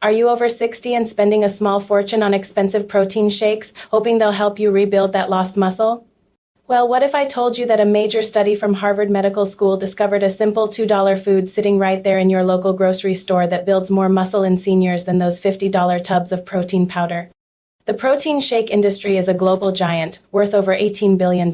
Are you over 60 and spending a small fortune on expensive protein shakes, hoping they'll help you rebuild that lost muscle? Well, what if I told you that a major study from Harvard Medical School discovered a simple $2 food sitting right there in your local grocery store that builds more muscle in seniors than those $50 tubs of protein powder? The protein shake industry is a global giant, worth over $18 billion.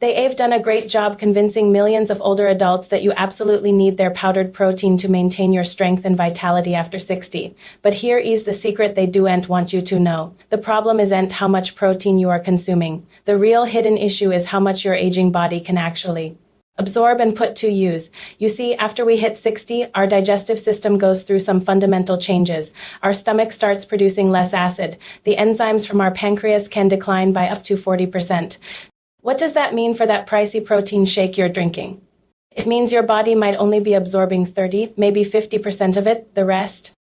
They've done a great job convincing millions of older adults that you absolutely need their powdered protein to maintain your strength and vitality after 60. But here is the secret they doen't want you to know. The problem isn't how much protein you are consuming. The real hidden issue is how much your aging body can actually absorb and put to use. You see, after we hit 60, our digestive system goes through some fundamental changes. Our stomach starts producing less acid. The enzymes from our pancreas can decline by up to 40%. What does that mean for that pricey protein shake you're drinking? It means your body might only be absorbing 30, maybe 50% of it, the rest.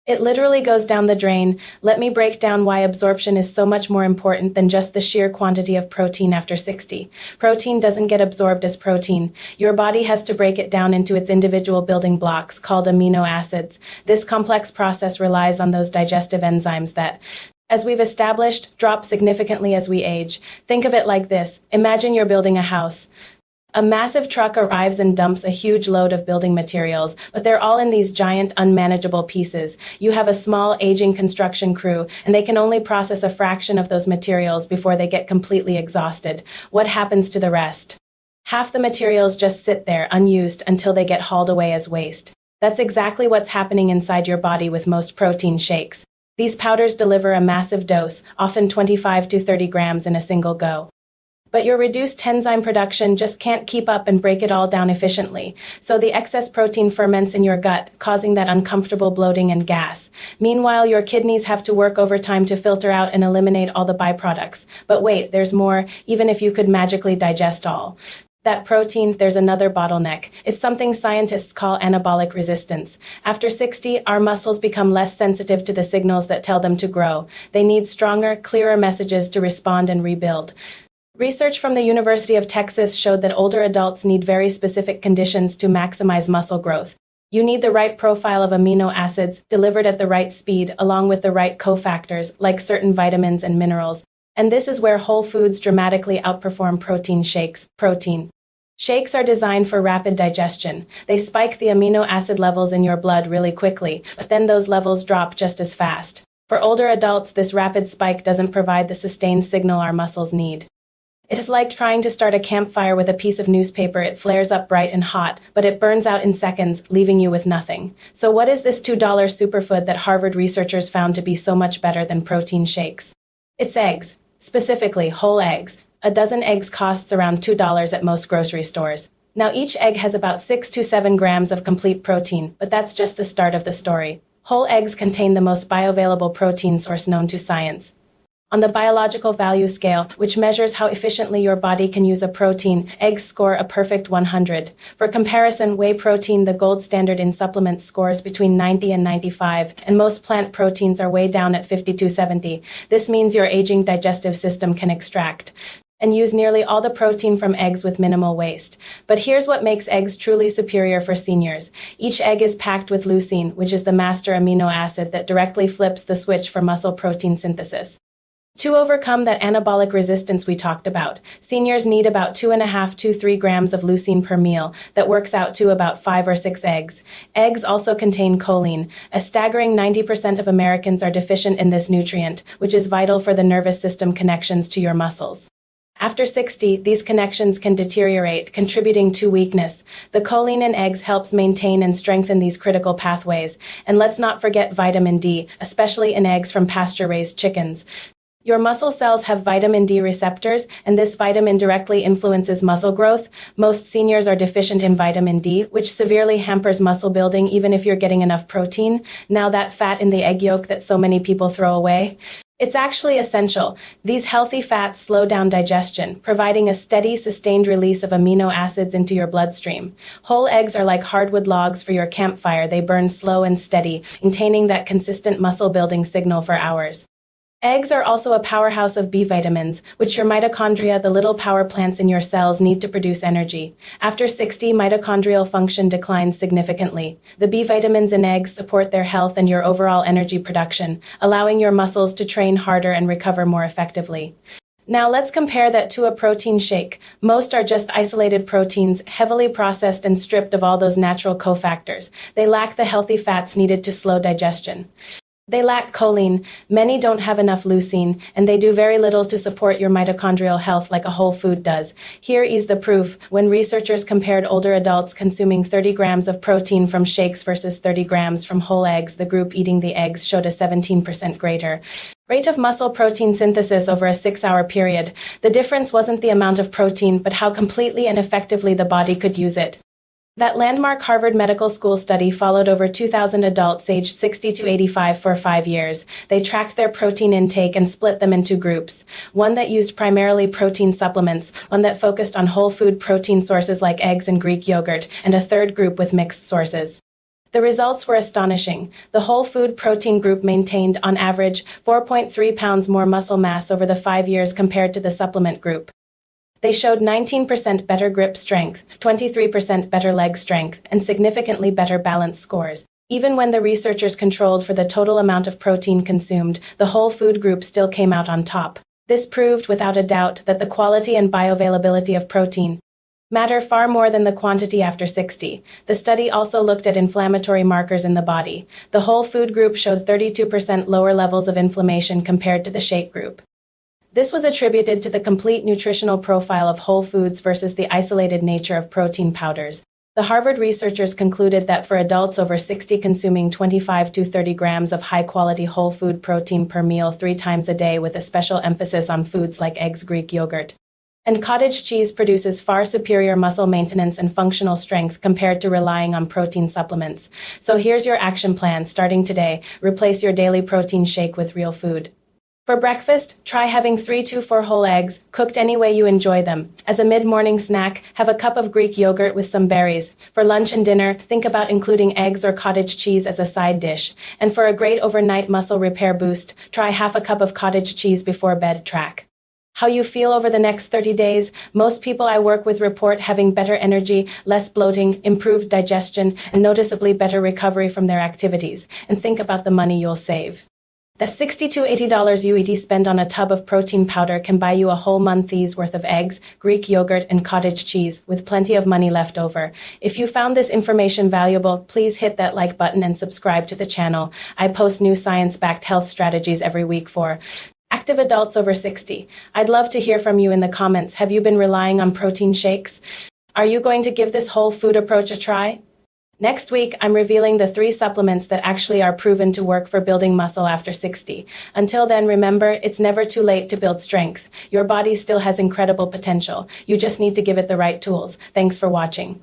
It literally goes down the drain. Let me break down why absorption is so much more important than just the sheer quantity of protein after 60. Protein doesn't get absorbed as protein. Your body has to break it down into its individual building blocks, called amino acids. This complex process relies on those digestive enzymes that, as we've established, drop significantly as we age. Think of it like this. Imagine you're building a house. A massive truck arrives and dumps a huge load of building materials, but they're all in these giant, unmanageable pieces. You have a small, aging construction crew, and they can only process a fraction of those materials before they get completely exhausted. What happens to the rest? Half the materials just sit there, unused, until they get hauled away as waste. That's exactly what's happening inside your body with most protein shakes. These powders deliver a massive dose, often 25 to 30 grams in a single go. But your reduced enzyme production just can't keep up and break it all down efficiently, so the excess protein ferments in your gut, causing that uncomfortable bloating and gas. Meanwhile, your kidneys have to work overtime to filter out and eliminate all the byproducts. But wait, there's more, even if you could magically digest all that protein, there's another bottleneck. It's something scientists call anabolic resistance. After 60, our muscles become less sensitive to the signals that tell them to grow. They need stronger, clearer messages to respond and rebuild. Research from the University of Texas showed that older adults need very specific conditions to maximize muscle growth. You need the right profile of amino acids delivered at the right speed, along with the right cofactors, like certain vitamins and minerals. And this is where whole foods dramatically outperform protein shakes. Protein shakes are designed for rapid digestion. They spike the amino acid levels in your blood really quickly, but then those levels drop just as fast. For older adults, this rapid spike doesn't provide the sustained signal our muscles need. It is like trying to start a campfire with a piece of newspaper. It flares up bright and hot, but it burns out in seconds, leaving you with nothing. So what is this $2 superfood that Harvard researchers found to be so much better than protein shakes? It's eggs. Specifically, whole eggs. A dozen eggs costs around $2 at most grocery stores. Now, each egg has about 6 to 7 grams of complete protein, but that's just the start of the story. Whole eggs contain the most bioavailable protein source known to science. On the biological value scale, which measures how efficiently your body can use a protein, eggs score a perfect 100. For comparison, whey protein, the gold standard in supplements, scores between 90 and 95, and most plant proteins are way down at 50 to 70. This means your aging digestive system can extract and use nearly all the protein from eggs with minimal waste. But here's what makes eggs truly superior for seniors. Each egg is packed with leucine, which is the master amino acid that directly flips the switch for muscle protein synthesis. To overcome that anabolic resistance we talked about, seniors need about 2.5 to 3 grams of leucine per meal. That works out to about 5 or 6 eggs. Eggs also contain choline. A staggering 90% of Americans are deficient in this nutrient, which is vital for the nervous system connections to your muscles. After 60, these connections can deteriorate, contributing to weakness. The choline in eggs helps maintain and strengthen these critical pathways. And let's not forget vitamin D, especially in eggs from pasture-raised chickens. Your muscle cells have vitamin D receptors, and this vitamin directly influences muscle growth. Most seniors are deficient in vitamin D, which severely hampers muscle building even if you're getting enough protein. Now that fat in the egg yolk that so many people throw away, it's actually essential. These healthy fats slow down digestion, providing a steady, sustained release of amino acids into your bloodstream. Whole eggs are like hardwood logs for your campfire. They burn slow and steady, maintaining that consistent muscle building signal for hours. Eggs are also a powerhouse of B vitamins, which your mitochondria, the little power plants in your cells, need to produce energy. After 60, mitochondrial function declines significantly. The B vitamins in eggs support their health and your overall energy production, allowing your muscles to train harder and recover more effectively. Now let's compare that to a protein shake. Most are just isolated proteins, heavily processed and stripped of all those natural cofactors. They lack the healthy fats needed to slow digestion. They lack choline, many don't have enough leucine, and they do very little to support your mitochondrial health like a whole food does. Here is the proof. When researchers compared older adults consuming 30 grams of protein from shakes versus 30 grams from whole eggs, the group eating the eggs showed a 17% greater rate of muscle protein synthesis over a 6-hour period. The difference wasn't the amount of protein, but how completely and effectively the body could use it. That landmark Harvard Medical School study followed over 2,000 adults aged 60 to 85 for 5 years. They tracked their protein intake and split them into groups. One that used primarily protein supplements, one that focused on whole food protein sources like eggs and Greek yogurt, and a third group with mixed sources. The results were astonishing. The whole food protein group maintained, on average, 4.3 pounds more muscle mass over the 5 years compared to the supplement group. They showed 19% better grip strength, 23% better leg strength, and significantly better balance scores. Even when the researchers controlled for the total amount of protein consumed, the whole food group still came out on top. This proved without a doubt that the quality and bioavailability of protein matter far more than the quantity after 60. The study also looked at inflammatory markers in the body. The whole food group showed 32% lower levels of inflammation compared to the shake group. This was attributed to the complete nutritional profile of whole foods versus the isolated nature of protein powders. The Harvard researchers concluded that for adults over 60 consuming 25 to 30 grams of high-quality whole food protein per meal 3 times a day, with a special emphasis on foods like eggs, Greek yogurt, and cottage cheese, produces far superior muscle maintenance and functional strength compared to relying on protein supplements. So here's your action plan starting today. Replace your daily protein shake with real food. For breakfast, try having 3 to 4 whole eggs, cooked any way you enjoy them. As a mid-morning snack, have a cup of Greek yogurt with some berries. For lunch and dinner, think about including eggs or cottage cheese as a side dish. And for a great overnight muscle repair boost, try half a cup of cottage cheese before bed. Track how you feel over the next 30 days. Most people I work with report having better energy, less bloating, improved digestion, and noticeably better recovery from their activities. And think about the money you'll save. The $60 to $80 you spend on a tub of protein powder can buy you a whole month's worth of eggs, Greek yogurt, and cottage cheese, with plenty of money left over. If you found this information valuable, please hit that like button and subscribe to the channel. I post new science-backed health strategies every week for active adults over 60. I'd love to hear from you in the comments. Have you been relying on protein shakes? Are you going to give this whole food approach a try? Next week, I'm revealing the 3 supplements that actually are proven to work for building muscle after 60. Until then, remember, it's never too late to build strength. Your body still has incredible potential. You just need to give it the right tools. Thanks for watching.